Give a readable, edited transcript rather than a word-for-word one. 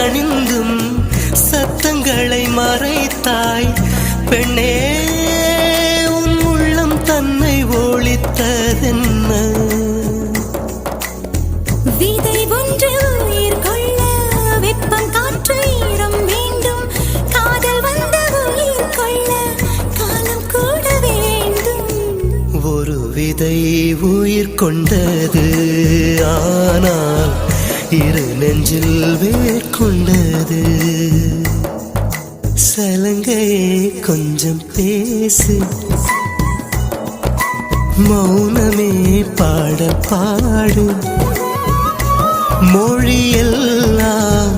அணிந்தும் சத்தங்களை மறைத்தாய் பெண்ணே, உன் உள்ளம் தன்னை ஒளித்ததென்ன? விதை ஒன்று உயிர் கொள்ள வெப்பம் காற்று ஈரம் வேண்டும். காதல் வந்த உயிர் கொள்ள காலம் கூட வேண்டும். ஒரு விதை உயிர் கொண்டது, ஆனால் இரு நெஞ்சில் வேர் கொண்டது. சலங்கையே கொஞ்சம் பேசு, மௌனமே பாட பாடு. மொழியெல்லாம்